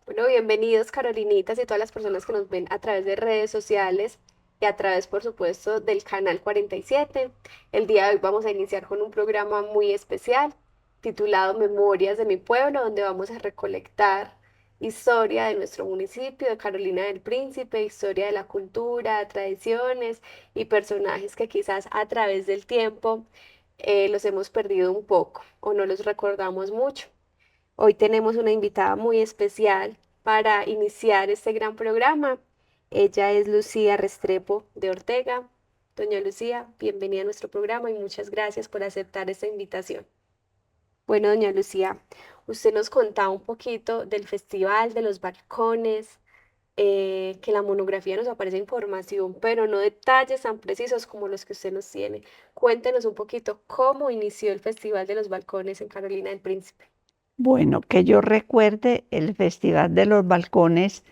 Bueno, bienvenidos Carolinitas y todas las personas que nos ven a través de redes sociales y a través, por supuesto, del canal 47. El día de hoy vamos a iniciar con un programa muy especial titulado Memorias de mi pueblo, donde vamos a recolectar historia de nuestro municipio, de Carolina del Príncipe, historia de la cultura, tradiciones y personajes que quizás a través del tiempo los hemos perdido un poco o no los recordamos mucho. Hoy tenemos una invitada muy especial para iniciar este gran programa. Ella es Lucía Restrepo de Ortega. Doña Lucía, bienvenida a nuestro programa y muchas gracias por aceptar esta invitación. Bueno, doña Lucía, usted nos contaba un poquito del Festival de los Balcones, que en la monografía nos aparece información, pero no detalles tan precisos como los que usted nos tiene. Cuéntenos un poquito cómo inició el Festival de los Balcones en Carolina del Príncipe. Bueno, que yo recuerde, el Festival de los Balcones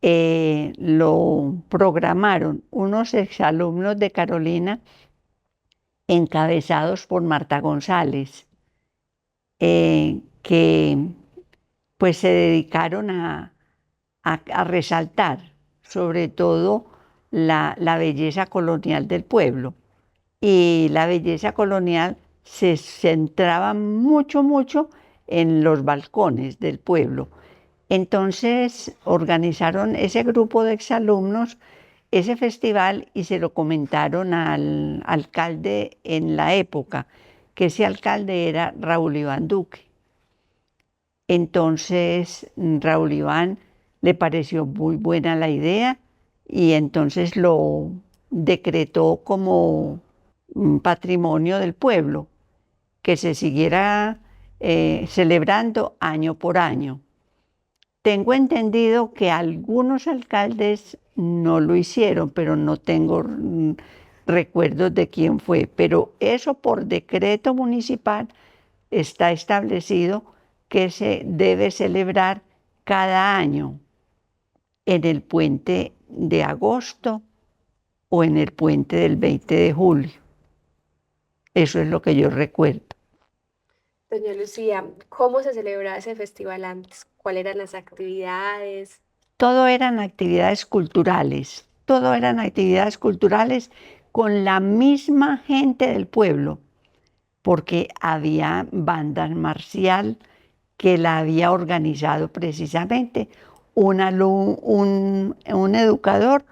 lo programaron unos exalumnos de Carolina encabezados por Marta González, que pues se dedicaron a resaltar sobre todo la belleza colonial del pueblo. Y la belleza colonial se centraba mucho en los balcones del pueblo. Entonces organizaron ese grupo de exalumnos ese festival y se lo comentaron al alcalde en la época, que ese alcalde era Raúl Iván Duque. Entonces Raúl Iván le pareció muy buena la idea y entonces lo decretó como un patrimonio del pueblo, que se siguiera celebrando año por año. Tengo entendido que algunos alcaldes no lo hicieron, pero no tengo recuerdos de quién fue. Pero eso por decreto municipal está establecido que se debe celebrar cada año en el puente de agosto o en el puente del 20 de julio. Eso es lo que yo recuerdo. Doña Lucía, ¿cómo se celebraba ese festival antes? ¿Cuáles eran las actividades? Todo eran actividades culturales, todo eran actividades culturales con la misma gente del pueblo, porque había banda marcial que la había organizado precisamente un educador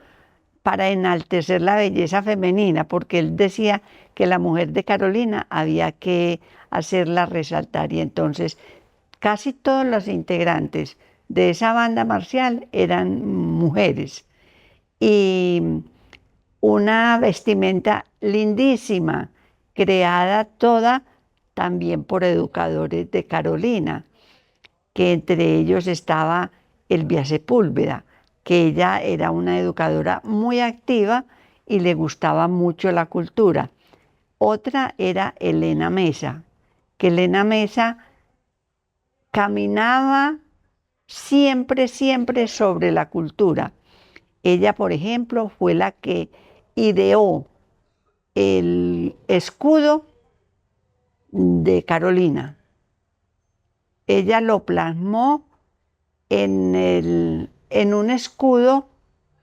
para enaltecer la belleza femenina, porque él decía que la mujer de Carolina había que hacerla resaltar y entonces casi todos los integrantes de esa banda marcial eran mujeres y una vestimenta lindísima, creada toda también por educadores de Carolina, que entre ellos estaba Elvia Sepúlveda, que ella era una educadora muy activa y le gustaba mucho la cultura. Otra era Elena Mesa, que Elena Mesa caminaba siempre sobre la cultura. Ella, por ejemplo, fue la que ideó el escudo de Carolina. Ella lo plasmó en un escudo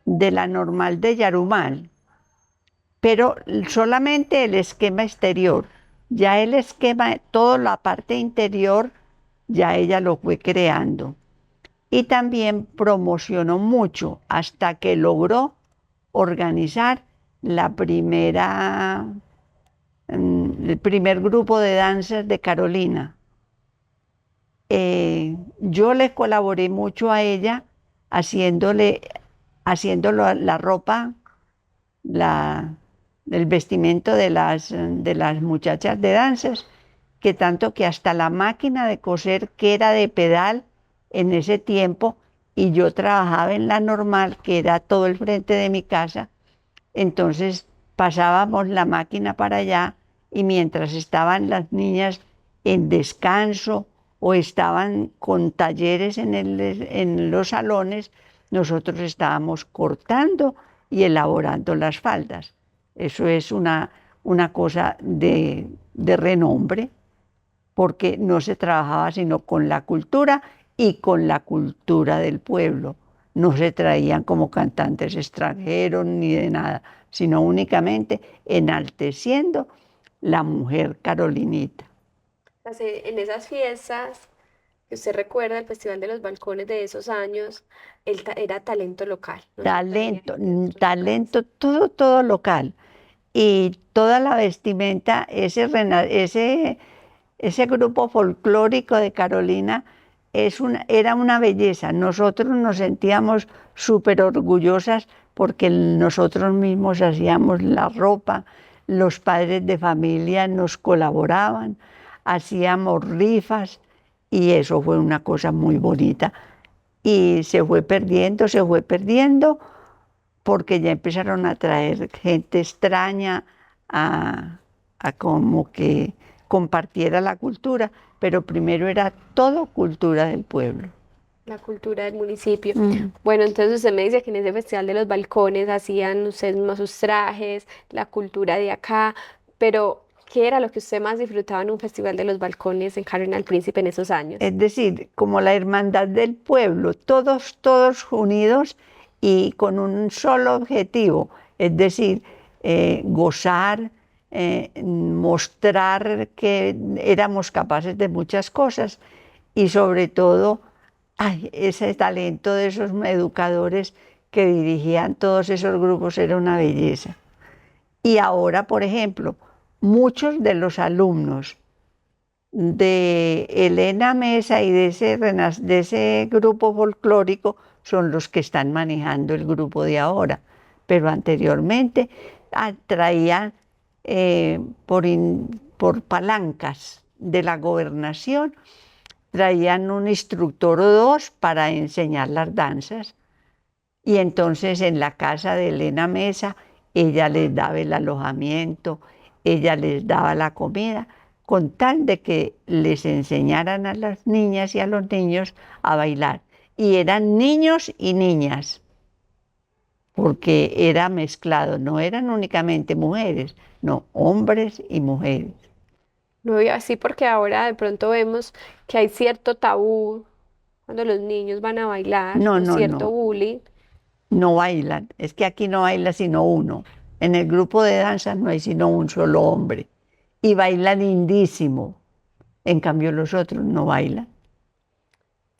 de la normal de Yarumal, pero solamente el esquema exterior. Ya el esquema, toda la parte interior, ya ella lo fue creando. Y también promocionó mucho hasta que logró organizar el primer grupo de danzas de Carolina. Yo le colaboré mucho a ella haciéndolo la ropa, la, el vestimento de las muchachas de danzas, que tanto que hasta la máquina de coser que era de pedal en ese tiempo, y yo trabajaba en la normal, que era todo el frente de mi casa, entonces pasábamos la máquina para allá y mientras estaban las niñas en descanso o estaban con talleres en los salones, nosotros estábamos cortando y elaborando las faldas. Eso es una cosa de renombre, porque no se trabajaba sino con la cultura y con la cultura del pueblo. No se traían como cantantes extranjeros ni de nada, sino únicamente enalteciendo la mujer carolinita. En esas fiestas, que usted recuerda el Festival de los Balcones de esos años, era talento local, no se traía Talento, gente de otros lugares. talento, todo, todo local. Y toda la vestimenta, ese grupo folclórico de Carolina era una belleza. Nosotros nos sentíamos súper orgullosas porque nosotros mismos hacíamos la ropa, los padres de familia nos colaboraban, hacíamos rifas y eso fue una cosa muy bonita. Y se fue perdiendo porque ya empezaron a traer gente extraña a, a como que compartiera la cultura, pero primero era todo cultura del pueblo. La cultura del municipio. Mm. Bueno, entonces usted me dice que en ese Festival de los Balcones hacían ustedes mismos sus trajes, la cultura de acá, pero ¿qué era lo que usted más disfrutaba en un Festival de los Balcones en Carolina del Príncipe en esos años? Es decir, como la hermandad del pueblo, todos, todos unidos y con un solo objetivo, es decir, gozar, mostrar que éramos capaces de muchas cosas y sobre todo, ay, ese talento de esos educadores que dirigían todos esos grupos era una belleza. Y ahora, por ejemplo, muchos de los alumnos de Elena Mesa y de ese grupo folclórico son los que están manejando el grupo de ahora. Pero anteriormente traían por palancas de la gobernación, traían un instructor o dos para enseñar las danzas. Y entonces en la casa de Elena Mesa, ella les daba el alojamiento, ella les daba la comida, con tal de que les enseñaran a las niñas y a los niños a bailar. Y eran niños y niñas, porque era mezclado, no eran únicamente mujeres, no, hombres y mujeres. No veo así porque ahora de pronto vemos que hay cierto tabú cuando los niños van a bailar No, o no, cierto no, bullying. no bailan. Es que aquí no baila sino uno. En el grupo de danza no hay sino un solo hombre. Y baila lindísimo. En cambio los otros no bailan.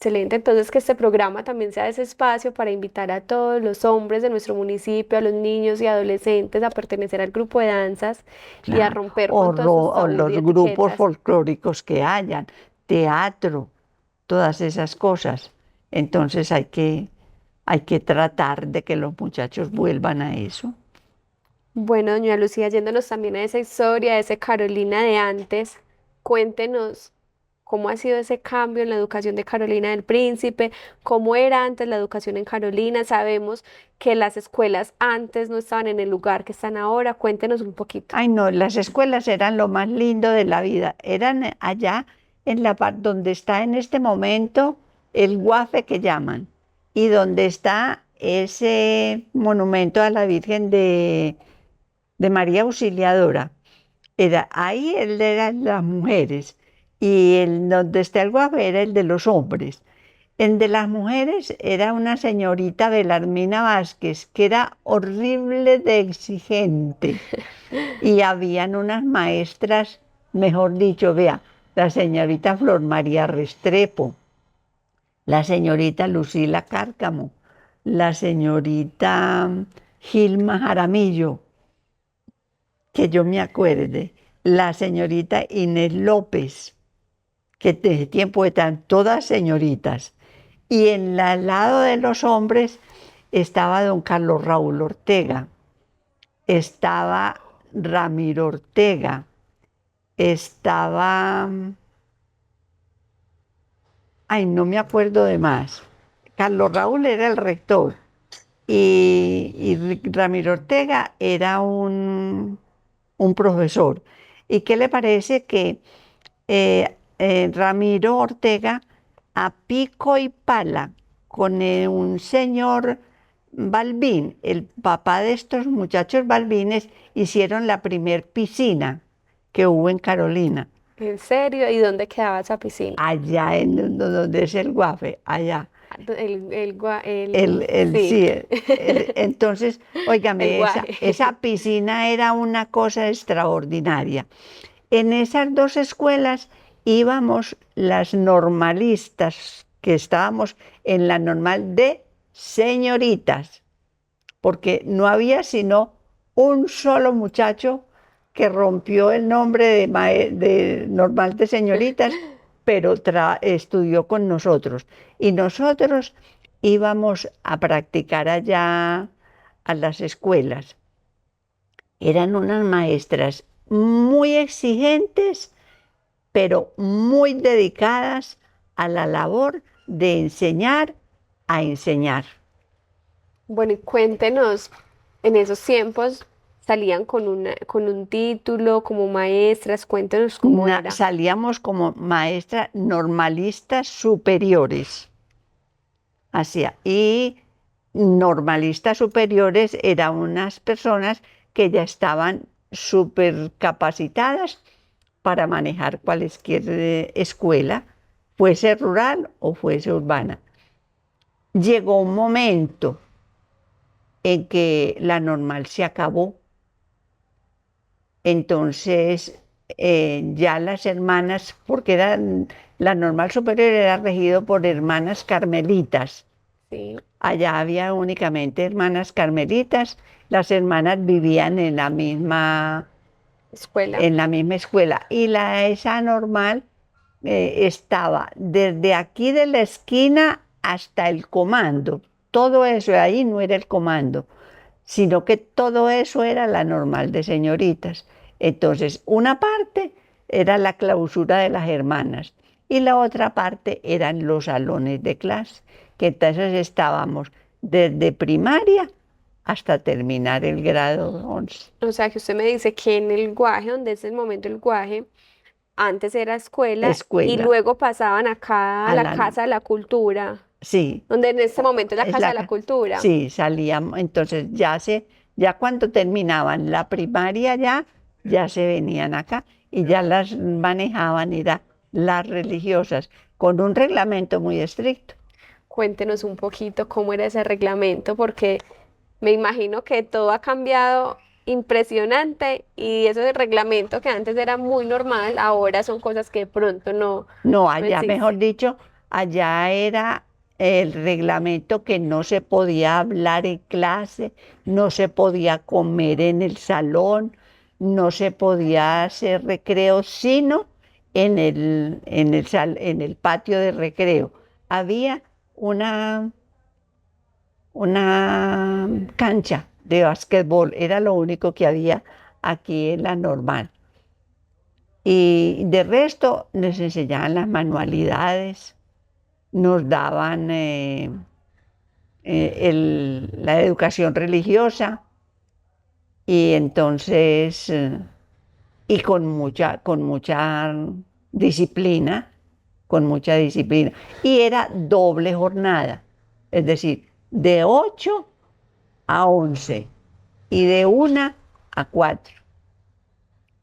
Excelente, entonces que este programa también sea ese espacio para invitar a todos los hombres de nuestro municipio, a los niños y adolescentes a pertenecer al grupo de danzas y a Claro. romper con todos esos O tabús los y grupos etiquetas. folclóricos que hayan, teatro, todas esas cosas. Entonces hay que tratar de que los muchachos vuelvan a eso. Bueno, doña Lucía, yéndonos también a esa historia, a ese Carolina de antes, cuéntenos cómo ha sido ese cambio en la educación de Carolina del Príncipe, cómo era antes la educación en Carolina. Sabemos que las escuelas antes no estaban en el lugar que están ahora. Cuéntenos un poquito. Ay, no, las escuelas eran lo más lindo de la vida. Eran allá en la parte donde está en este momento el Guafe que llaman y donde está ese monumento a la Virgen de María Auxiliadora. Ahí él era las mujeres y el donde está el Guafe era el de los hombres. El de las mujeres era una señorita Belarmina Vázquez, que era horrible de exigente. Y habían unas maestras, mejor dicho, vea, la señorita Flor María Restrepo, la señorita Lucila Cárcamo, la señorita Gilma Jaramillo, que yo me acuerde, la señorita Inés López, que de tiempo están todas señoritas. Y al lado de los hombres estaba don Carlos Raúl Ortega, estaba Ramiro Ortega, estaba, ay, no me acuerdo de más. Carlos Raúl era el rector y Ramiro Ortega era un profesor. ¿Y qué le parece que Ramiro Ortega a pico y pala con un señor Balbín, el papá de estos muchachos Balbines, hicieron la primer piscina que hubo en Carolina? ¿En serio? ¿Y dónde quedaba esa piscina? allá donde es el Guafe, allá. Sí, Sí, entonces, el óigame, guaje. esa piscina era una cosa extraordinaria. En esas dos escuelas íbamos las normalistas, que estábamos en la normal de señoritas, porque no había sino un solo muchacho que rompió el nombre de normal de señoritas, pero estudió con nosotros. Y nosotros íbamos a practicar allá a las escuelas. Eran unas maestras muy exigentes, pero muy dedicadas a la labor de enseñar a enseñar. Bueno, y cuéntenos, en esos tiempos salían con un título como maestras, cuéntenos cómo era. Salíamos como maestras normalistas superiores, hacía. Y normalistas superiores eran unas personas que ya estaban súper capacitadas para manejar cualquier escuela, fuese rural o fuese urbana. Llegó un momento en que la normal se acabó. Entonces, ya las hermanas, porque la normal superior era regido por hermanas carmelitas. Sí, Allá había únicamente hermanas carmelitas. Las hermanas vivían escuela. en la misma escuela. Y esa normal estaba desde aquí de la esquina hasta el comando. Todo eso de ahí no era el comando, sino que todo eso era la normal de señoritas. Entonces, una parte era la clausura de las hermanas y la otra parte eran los salones de clase, que entonces estábamos desde primaria hasta terminar el grado 11. O sea, que usted me dice que en el guaje, donde es el momento del guaje, antes era escuela y Escuela, luego pasaban acá a a la la, Casa de la Cultura, sí, donde en este momento es la es Casa de la Cultura. sí, salíamos, entonces ya cuando terminaban la primaria ya se venían acá y ya las manejaban, era las religiosas, con un reglamento muy estricto. Cuéntenos un poquito cómo era ese reglamento, porque me imagino que todo ha cambiado impresionante y eso de reglamento que antes era muy normal, ahora son cosas que de pronto No, no allá, existen. mejor dicho, allá era el reglamento que no se podía hablar en clase, no se podía comer en el salón, no se podía hacer recreo, sino en el patio de recreo. Había una, una cancha de básquetbol, era lo único que había aquí en la normal. Y de resto les enseñaban las manualidades, nos daban la educación religiosa y entonces, y con mucha disciplina, con mucha disciplina. Y era doble jornada, es decir, de 8 a 11 y de 1 a 4.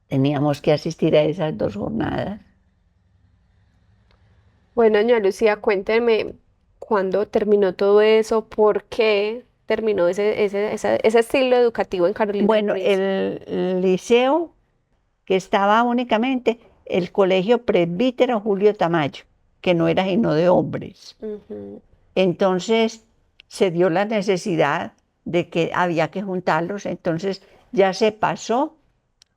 Teníamos que asistir a esas dos jornadas. Bueno, doña Lucía, cuénteme cuándo terminó todo eso, por qué terminó ese estilo educativo en Carolina del Bueno, Príncipe. el liceo que estaba únicamente el colegio presbítero Julio Tamayo, que no era sino de hombres. Ujú. Entonces se dio la necesidad de que había que juntarlos, entonces ya se pasó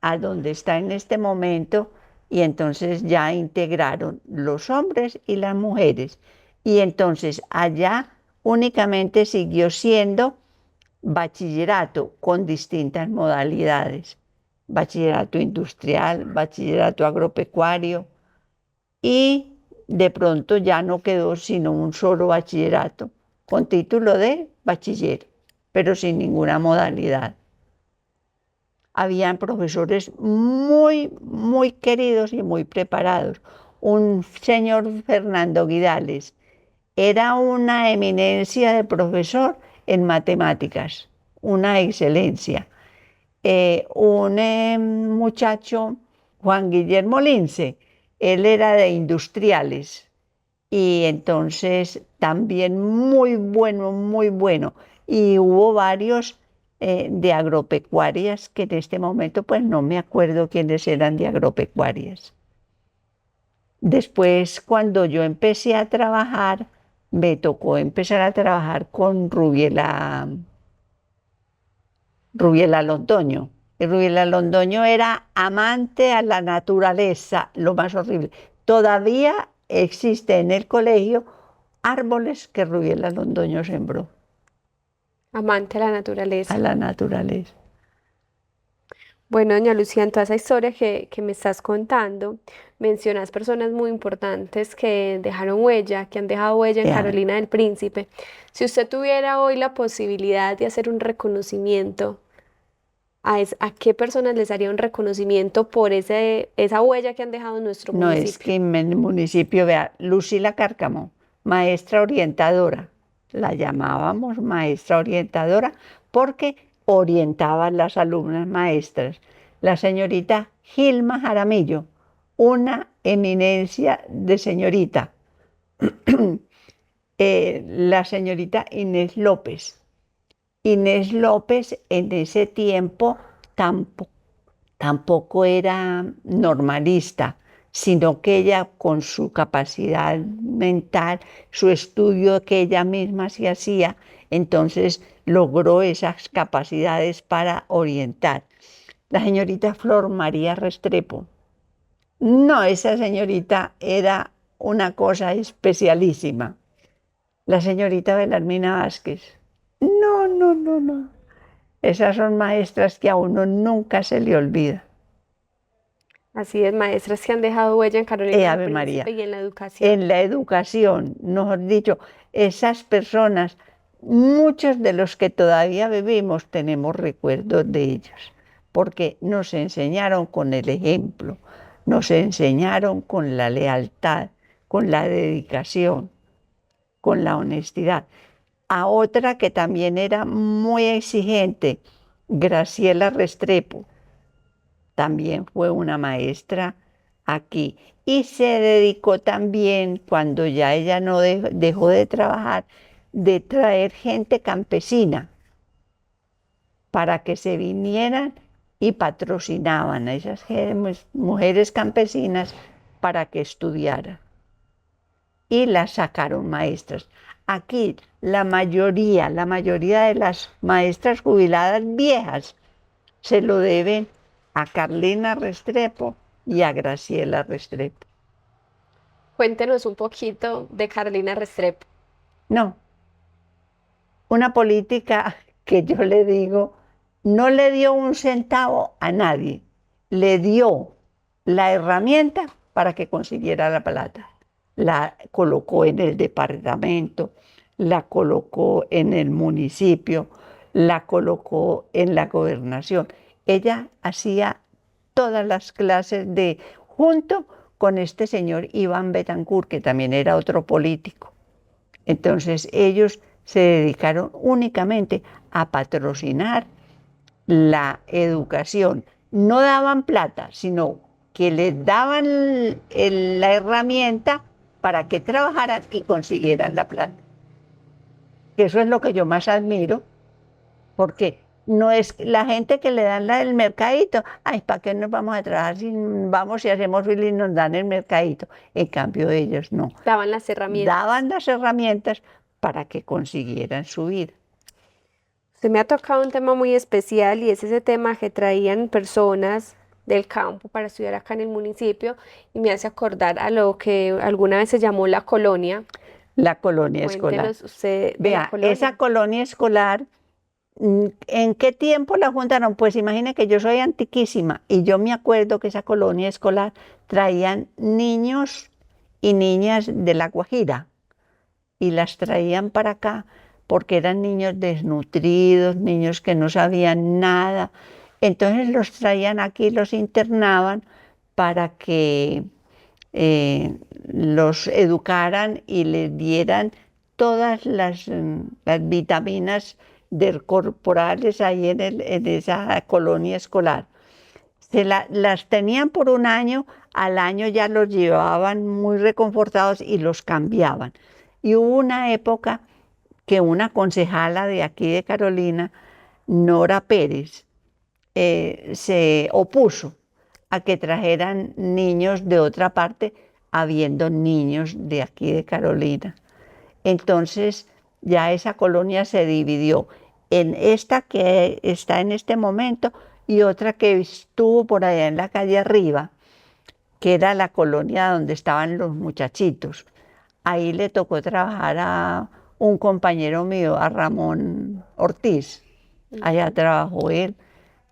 a donde está en este momento y entonces ya integraron los hombres y las mujeres. Y entonces allá únicamente siguió siendo bachillerato con distintas modalidades, bachillerato industrial, bachillerato agropecuario y de pronto ya no quedó sino un solo bachillerato con título de bachiller, pero sin ninguna modalidad. Habían profesores muy queridos y muy preparados. Un señor Fernando Guidales era una eminencia de profesor en matemáticas, una excelencia. Un muchacho, Juan Guillermo Lince, Él era de industriales y entonces también muy bueno, muy bueno. Y hubo varios de agropecuarias que en este momento pues no me acuerdo quiénes eran de agropecuarias. Después, cuando yo empecé a trabajar, me tocó empezar a trabajar con Rubiela Londoño. Y Rubiela Londoño era amante a la naturaleza, lo más horrible. Todavía existe en el colegio árboles que Rubiela Londoño sembró Amante de la a naturaleza. la naturaleza. Bueno, doña Lucía, en toda esa historia que me estás contando, mencionas personas muy importantes que dejaron huella, que han dejado huella en Ya, Carolina del Príncipe. Si usted tuviera hoy la posibilidad de hacer un reconocimiento, ¿a qué personas les haría un reconocimiento por esa huella que han dejado en nuestro no es municipio? que en el municipio, vea, Lucila Cárcamo, maestra orientadora, la llamábamos maestra orientadora porque orientaba a las alumnas maestras. La señorita Gilma Jaramillo, una eminencia de señorita. La señorita Inés López. Inés López en ese tiempo tampoco era normalista, sino que ella con su capacidad mental, su estudio que ella misma se hacía, entonces logró esas capacidades para orientar. La señorita Flor María Restrepo. No, esa señorita era una cosa especialísima. La señorita Belarmina Vázquez. No, no, no, no. Esas son maestras que a uno nunca se le olvida. Así es, maestras que han dejado huella en Carolina del Ave María. Príncipe y en la educación. En la educación, mejor dicho, esas personas, muchos de los que todavía vivimos tenemos recuerdos de ellos, porque nos enseñaron con el ejemplo, nos enseñaron con la lealtad, con la dedicación, con la honestidad. A otra que también era muy exigente, Graciela Restrepo, también fue una maestra aquí y se dedicó también, cuando ya ella no dejó de trabajar, de traer gente campesina para que se vinieran y patrocinaban a esas mujeres campesinas para que estudiaran y las sacaron maestras. Aquí la mayoría de las maestras jubiladas viejas se lo deben a Carlina Restrepo y a Graciela Restrepo. Cuéntenos un poquito de Carolina Restrepo. No, una política que yo le digo, no le dio un centavo a nadie, le dio la herramienta para que consiguiera la plata. La colocó en el departamento, la colocó en el municipio, la colocó en la gobernación. Ella hacía todas las clases junto con este señor Iván Betancourt, que también era otro político. Entonces ellos se dedicaron únicamente a patrocinar la educación. No daban plata, sino que les daban la herramienta para que trabajaran y consiguieran la plata. Que eso es lo que yo más admiro, porque no es la gente que le dan la del mercadito. Ay, ¿para qué nos vamos a trabajar si vamos y hacemos fila y nos dan el mercadito? En cambio, ellos no. Daban las herramientas. Daban las herramientas para que consiguieran su vida. Usted me ha tocado un tema muy especial y es ese tema que traían personas del campo para estudiar acá en el municipio y me hace acordar a lo que alguna vez se llamó la colonia. La colonia escolar. Cuéntenos usted de la Vea, esa colonia. colonia escolar, ¿en qué tiempo la juntaron? Pues imagine que yo soy antiquísima y yo me acuerdo que esa colonia escolar traían niños y niñas de La Guajira y las traían para acá porque eran niños desnutridos, niños que no sabían nada. Entonces los traían aquí, los internaban para que los educaran y les dieran todas las vitaminas corporales ahí en esa colonia escolar. Las tenían por un año, al año ya los llevaban muy reconfortados y los cambiaban. Y hubo una época que una concejala de aquí de Carolina, Nora Pérez, se opuso a que trajeran niños de otra parte, habiendo niños de aquí de Carolina. Entonces ya esa colonia se dividió en esta que está en este momento y otra que estuvo por allá en la calle arriba, que era la colonia donde estaban los muchachitos. Ahí le tocó trabajar a un compañero mío, a Ramón Ortiz. Allá Ujú. trabajó él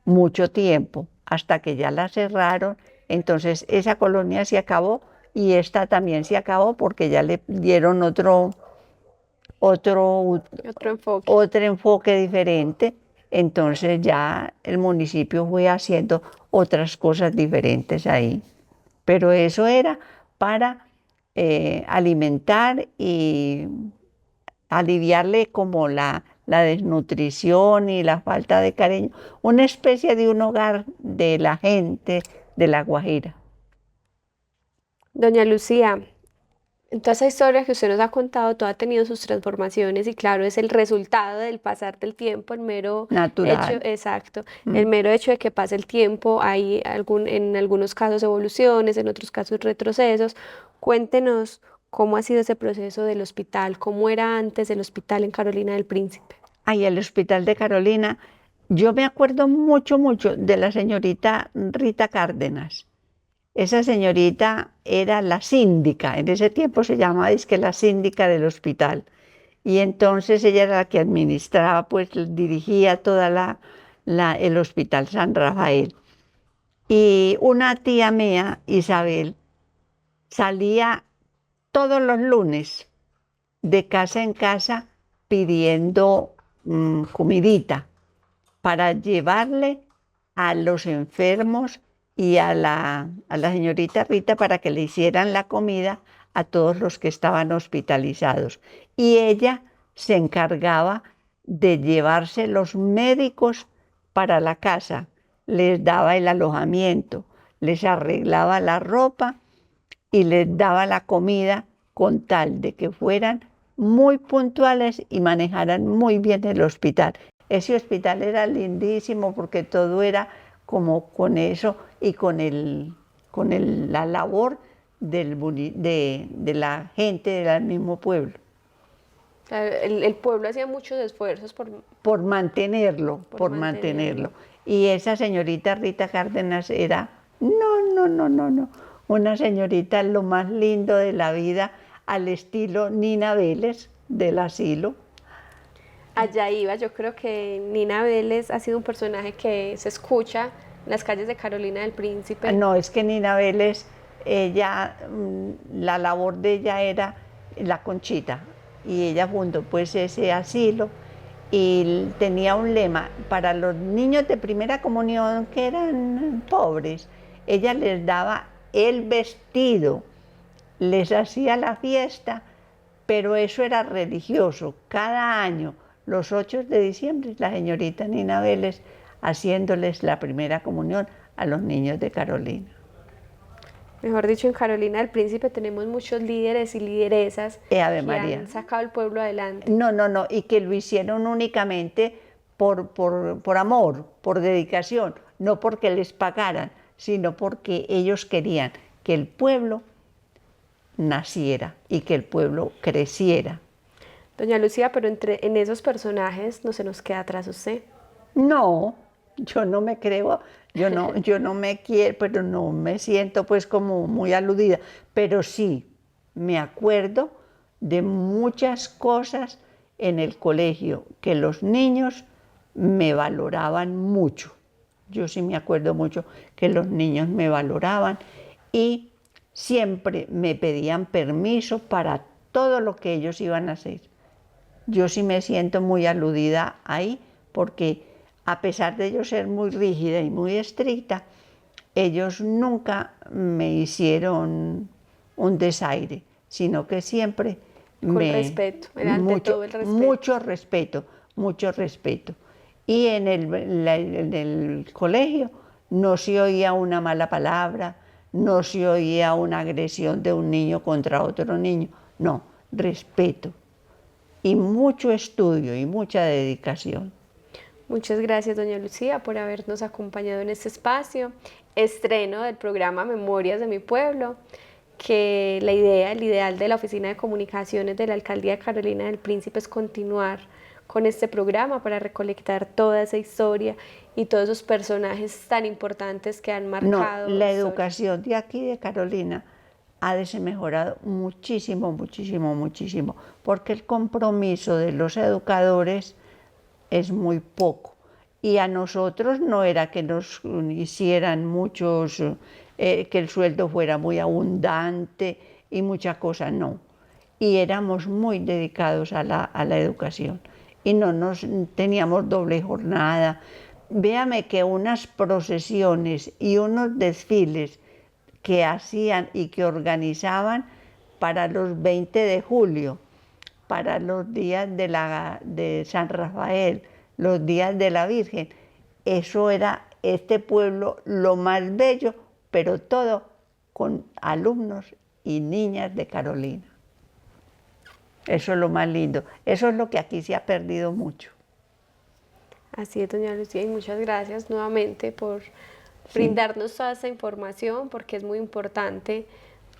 mucho tiempo, hasta que ya la cerraron. Entonces esa colonia se acabó y esta también se acabó porque ya le dieron otro, Otro enfoque. otro enfoque diferente. Entonces ya el municipio fue haciendo otras cosas diferentes ahí. Pero eso era para alimentar y aliviarle como la desnutrición y la falta de cariño, una especie de un hogar de la gente de La Guajira. Doña Lucía, en toda esa historia que usted nos ha contado, todo ha tenido sus transformaciones y claro, es el resultado del pasar del tiempo, el mero hecho, Natural. exacto, el Mm. mero hecho de que pase el tiempo, hay en algunos casos evoluciones, en otros casos retrocesos. Cuéntenos cómo ha sido ese proceso del hospital, cómo era antes del hospital en Carolina del Príncipe. Ahí el Hospital de Carolina, yo me acuerdo mucho, mucho de la señorita Rita Cárdenas. Esa señorita era la síndica, en ese tiempo se llamaba que la síndica del hospital. Y entonces ella era la que administraba, pues dirigía toda el Hospital San Rafael. Y una tía mía, Isabel, salía todos los lunes de casa en casa pidiendo comidita para llevarle a los enfermos y a la señorita Rita para que le hicieran la comida a todos los que estaban hospitalizados. Y ella se encargaba de llevarse los médicos para la casa, les daba el alojamiento, les arreglaba la ropa y les daba la comida con tal de que fueran muy puntuales y manejaran muy bien el hospital. Ese hospital era lindísimo porque todo era como con eso y la labor de la gente del mismo pueblo, Claro, el pueblo hacía muchos esfuerzos por mantenerlo, por por mantenerlo. mantenerlo. Y esa señorita Rita Cárdenas era, no, no, no, no, no, una señorita lo más lindo de la vida, al estilo Nina Vélez del asilo. Allá iba, yo creo que Nina Vélez ha sido un personaje que se escucha en las calles de Carolina del Príncipe. No, es que Nina Vélez, ella, la labor de ella era la Conchita, y ella fundó pues ese asilo y tenía un lema para los niños de primera comunión que eran pobres. Ella les daba el vestido, les hacía la fiesta, pero eso era religioso. Cada año, los 8 de diciembre, la señorita Nina Vélez haciéndoles la primera comunión a los niños de Carolina. Mejor dicho, en Carolina del Príncipe tenemos muchos líderes y lideresas Ave que María. han sacado al pueblo adelante. No, no, no, y que lo hicieron únicamente por amor, por dedicación, no porque les pagaran, sino porque ellos querían que el pueblo naciera y que el pueblo creciera. Doña Lucía, pero en esos personajes no se nos queda atrás usted. No, yo no me creo, yo no me quiero, pero no me siento pues como muy aludida, pero sí me acuerdo de muchas cosas en el colegio que los niños me valoraban mucho. Yo sí me acuerdo mucho que los niños me valoraban y siempre me pedían permiso para todo lo que ellos iban a hacer. Yo sí me siento muy aludida ahí porque a pesar de yo ser muy rígida y muy estricta, ellos nunca me hicieron un desaire, sino que siempre Con respeto, ante todo el respeto. mucho respeto, mucho respeto. Y en el colegio no se oía una mala palabra, no se oía una agresión de un niño contra otro niño, no, respeto y mucho estudio y mucha dedicación. Muchas gracias, doña Lucía, por habernos acompañado en este espacio, estreno del programa Memorias de mi Pueblo, que la idea, el ideal de la Oficina de Comunicaciones de la Alcaldía de Carolina del Príncipe es continuar con este programa para recolectar toda esa historia y todos esos personajes tan importantes que han marcado. No, la educación de aquí de Carolina ha mejorado muchísimo, muchísimo, muchísimo, porque el compromiso de los educadores es muy poco. Y a nosotros no era que nos hicieran muchos, que el sueldo fuera muy abundante y muchas cosas, no. Y éramos muy dedicados a la educación. Y no nos teníamos doble jornada. Véame que unas procesiones y unos desfiles que hacían y que organizaban para los 20 de julio, para los días de San Rafael, los días de la Virgen. Eso era este pueblo lo más bello, pero todo con alumnos y niñas de Carolina. Eso es lo más lindo. Eso es lo que aquí se ha perdido mucho. Así es, doña Lucía, y muchas gracias nuevamente por brindarnos toda esta información, porque es muy importante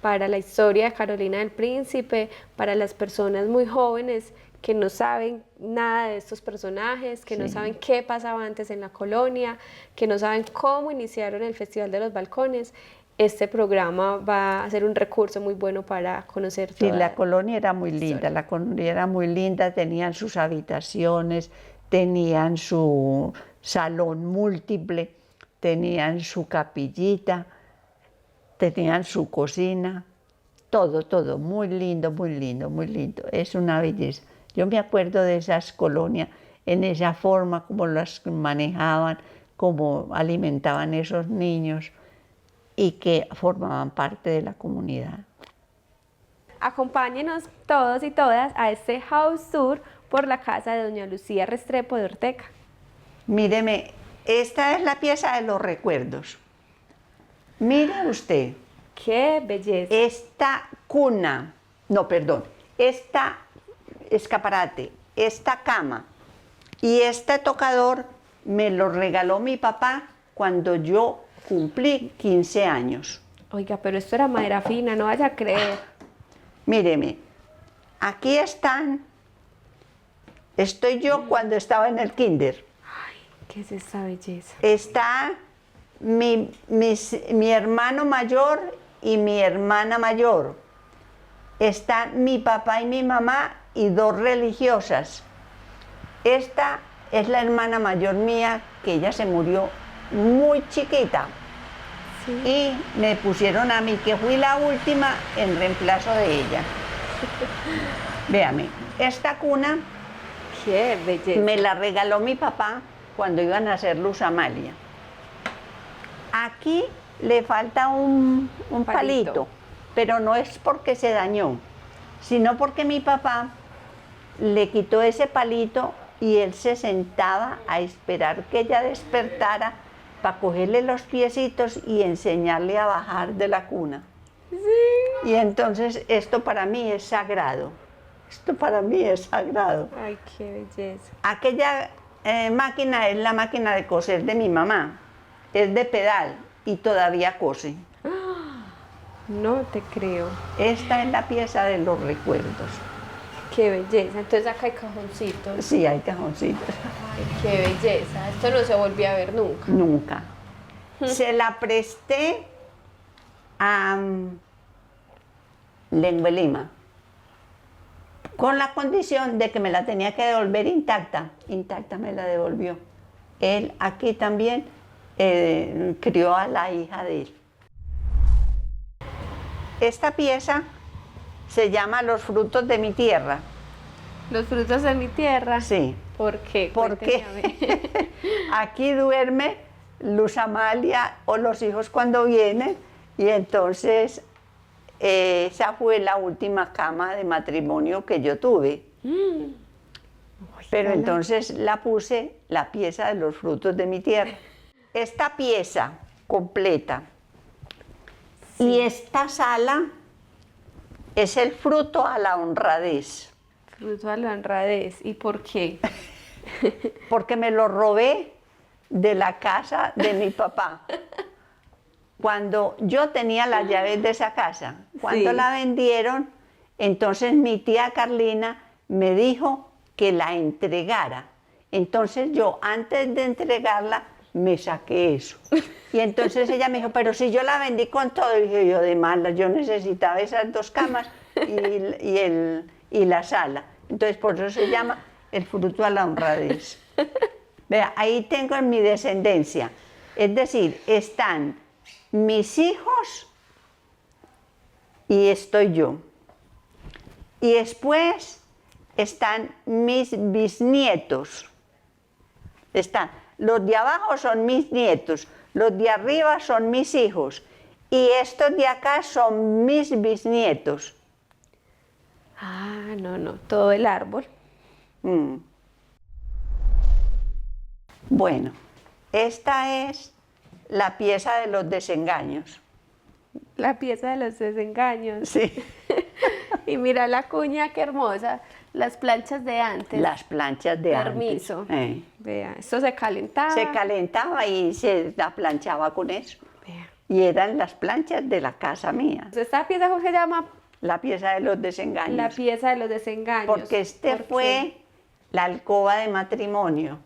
para la historia de Carolina del Príncipe, para las personas muy jóvenes que no saben nada de estos personajes, que no saben qué pasaba antes en la colonia, que no saben cómo iniciaron el Festival de los Balcones. Este programa va a ser un recurso muy bueno para conocer toda la colonia era muy linda, la colonia era muy linda, tenían sus habitaciones, tenían su salón múltiple, tenían su capillita, tenían su cocina, todo, todo, muy lindo, muy lindo, muy lindo. Es una belleza. Yo me acuerdo de esas colonias, en esa forma, como las manejaban, cómo alimentaban esos niños y que formaban parte de la comunidad. Acompáñenos todos y todas a este house tour por la casa de doña Lucía Restrepo de Orteca. Míreme, esta es la pieza de los recuerdos. Mire usted. ¡Qué belleza! Esta cuna, no, perdón, esta escaparate, esta cama y este tocador me lo regaló mi papá cuando yo cumplí 15 años. Oiga, pero esto era madera fina, no vaya a creer. Míreme, aquí estoy yo cuando estaba en el kinder. Ay, ¿qué es esta belleza? Está mi hermano mayor y mi hermana mayor. Están mi papá y mi mamá y dos religiosas. Esta es la hermana mayor mía, que ella se murió muy chiquita. Sí. Y me pusieron a mí, que fui la última en reemplazo de ella. Véame, esta cuna ¡qué belleza! Me la regaló mi papá cuando iban a hacer Luz Amalia. Aquí le falta un palito, pero no es porque se dañó, sino porque mi papá le quitó ese palito y él se sentaba a esperar que ella despertara para cogerle los piecitos y enseñarle a bajar de la cuna. Sí. Y entonces esto para mí es sagrado. Esto para mí es sagrado. Ay, qué belleza. Aquella máquina es la máquina de coser de mi mamá. Es de pedal y todavía cose. No te creo. Esta es la pieza de los recuerdos. Qué belleza. Entonces acá hay cajoncitos. Sí, hay cajoncitos. Ay, qué belleza. Esto no se volvió a ver nunca. Nunca. Se la presté a Lengua Lima, con la condición de que me la tenía que devolver intacta. Intacta me la devolvió. Él aquí también crió a la hija de él. Esta pieza se llama Los frutos de mi tierra. ¿Los frutos de mi tierra? Sí. ¿Por qué? Porque aquí duerme Luz Amalia o los hijos cuando vienen, y entonces esa fue la última cama de matrimonio que yo tuve. Pero entonces la puse, la pieza de Los frutos de mi tierra. esta pieza completa y esta sala es el fruto a la honradez. Fruto a la honradez. ¿Y por qué? Porque me lo robé de la casa de mi papá. Cuando yo tenía las llaves de esa casa, cuando Sí. la vendieron, entonces mi tía Carlina me dijo que la entregara. Entonces yo, antes de entregarla, me saqué eso. Y entonces ella me dijo, pero si yo la vendí con todo, y dije yo, de malas, yo necesitaba esas 2 camas y la sala. Entonces por eso se llama el fruto a la honradez. Vea, ahí tengo en mi descendencia. Es decir, están mis hijos y estoy yo. Y después están mis bisnietos. Los de abajo son mis nietos, los de arriba son mis hijos y estos de acá son mis bisnietos. Ah, no, todo el árbol. Mm. Bueno, esta es la pieza de los desengaños. La pieza de los desengaños. Sí. Y mira la cuña, qué hermosa. Las planchas de antes. Las planchas de Permiso. antes. Vea, esto se calentaba. Se calentaba y se la planchaba con eso. Vea. Y eran las planchas de la casa mía. Esta pieza, ¿cómo se llama? La pieza de los desengaños. La pieza de los desengaños. Porque ¿Por qué? fue la alcoba de matrimonio.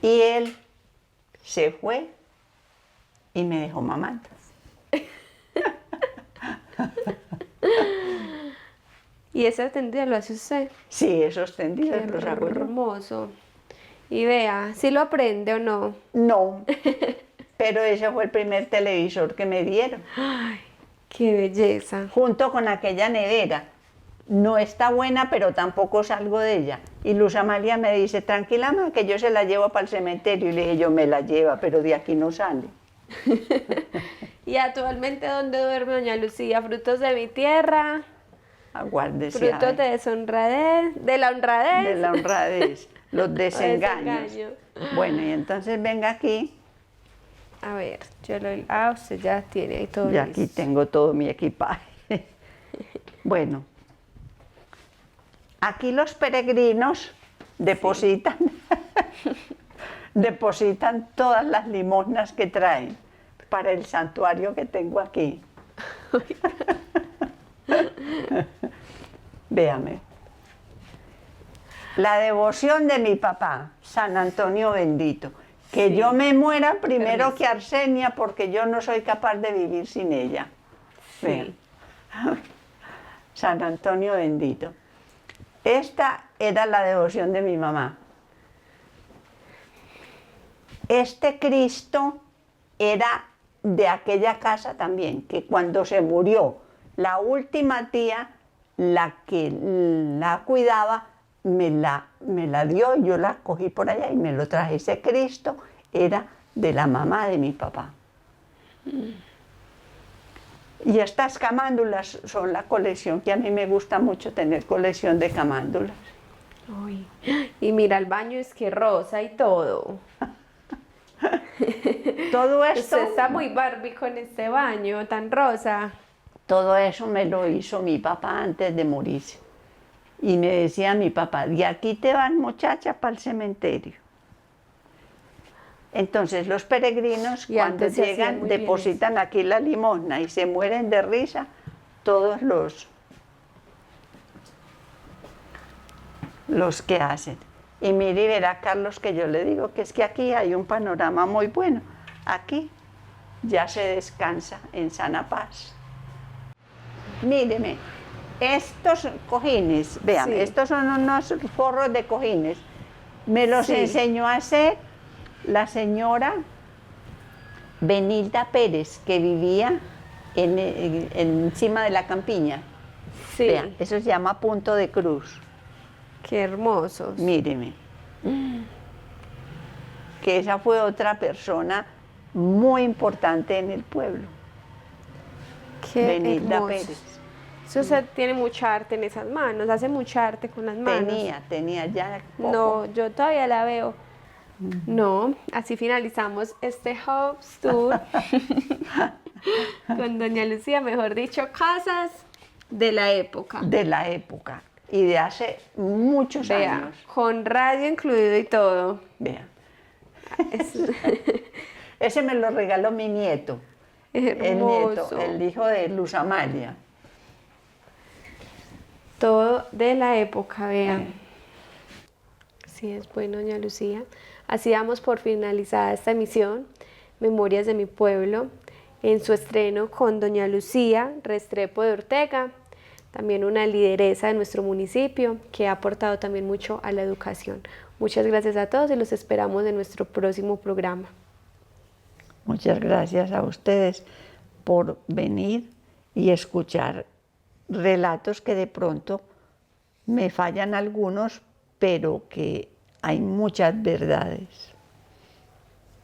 Y él se fue y me dejó mamando. Y ese tendido lo hace usted. Sí, esos tendidos Qué los hago yo. hermoso. Y vea, si lo aprende o no. No, pero ese fue el primer televisor que me dieron, Ay, qué belleza. junto con aquella nevera. No está buena, pero tampoco salgo de ella. Y Luz Amalia me dice, tranquila, ma, que yo se la llevo para el cementerio. Y le dije, yo me la lleva, pero de aquí no sale. ¿Y actualmente dónde duerme doña Lucía? ¿Frutos de mi tierra? Aguárdese. ¿Frutos de deshonradez? ¿De la honradez? De la honradez, los desengaños. Desengaño. Bueno, y entonces venga aquí, A ver, yo lo... Ah, usted ya tiene ahí todo y aquí listo. tengo todo mi equipaje. Bueno, aquí los peregrinos depositan, depositan todas las limosnas que traen para el santuario que tengo aquí. Véame. La devoción de mi papá, San Antonio bendito. Que Sí. yo me muera primero Permiso. que Arsenia porque yo no soy capaz de vivir sin ella. Sí. Vean. San Antonio bendito. Esta era la devoción de mi mamá. Este Cristo era de aquella casa también, que cuando se murió la última tía, la que la cuidaba, me la dio, yo la cogí por allá y me lo traje. Ese Cristo era de la mamá de mi papá. Y estas camándulas son la colección, que a mí me gusta mucho tener colección de camándulas. Uy. Y mira, el baño es que rosa y todo. Todo esto, Usted está muy Barbie con este baño tan rosa. todo eso me lo hizo mi papá antes de morirse. Y me decía mi papá, de aquí te van muchachas para el cementerio. Entonces los peregrinos Y cuando antes se hacía llegan muy bien depositan aquí la limosna y se mueren de risa todos los que hacen. Y mire y verá, Carlos, que yo le digo que es que aquí hay un panorama muy bueno. Aquí ya se descansa en sana paz. Míreme, estos cojines, vean, Sí. estos son unos forros de cojines. Me los Sí. enseñó a hacer la señora Benilda Pérez, que vivía encima de la campiña. Sí. Vean, eso se llama punto de cruz. Qué hermosos. Míreme. Que esa fue otra persona muy importante en el pueblo. Qué Benilda hermosos. Pérez. Eso usted tiene mucha arte en esas manos, hace mucha arte con las manos. Tenía ya poco. No, yo todavía la veo No, así finalizamos este House Tour con doña Lucía, mejor dicho, casas de la época. De la época y de hace muchos Vea, años. con radio incluido y todo. Vea. Es Ese me lo regaló mi nieto, el nieto, hermoso. el hijo de Luz Amalia. Todo de la época, vean. Sí, es bueno, doña Lucía. Así damos por finalizada esta emisión, Memorias de mi pueblo, en su estreno con doña Lucía Restrepo de Ortega, también una lideresa de nuestro municipio que ha aportado también mucho a la educación. Muchas gracias a todos y los esperamos en nuestro próximo programa. Muchas gracias a ustedes por venir y escuchar relatos que de pronto me fallan algunos, pero que hay muchas verdades.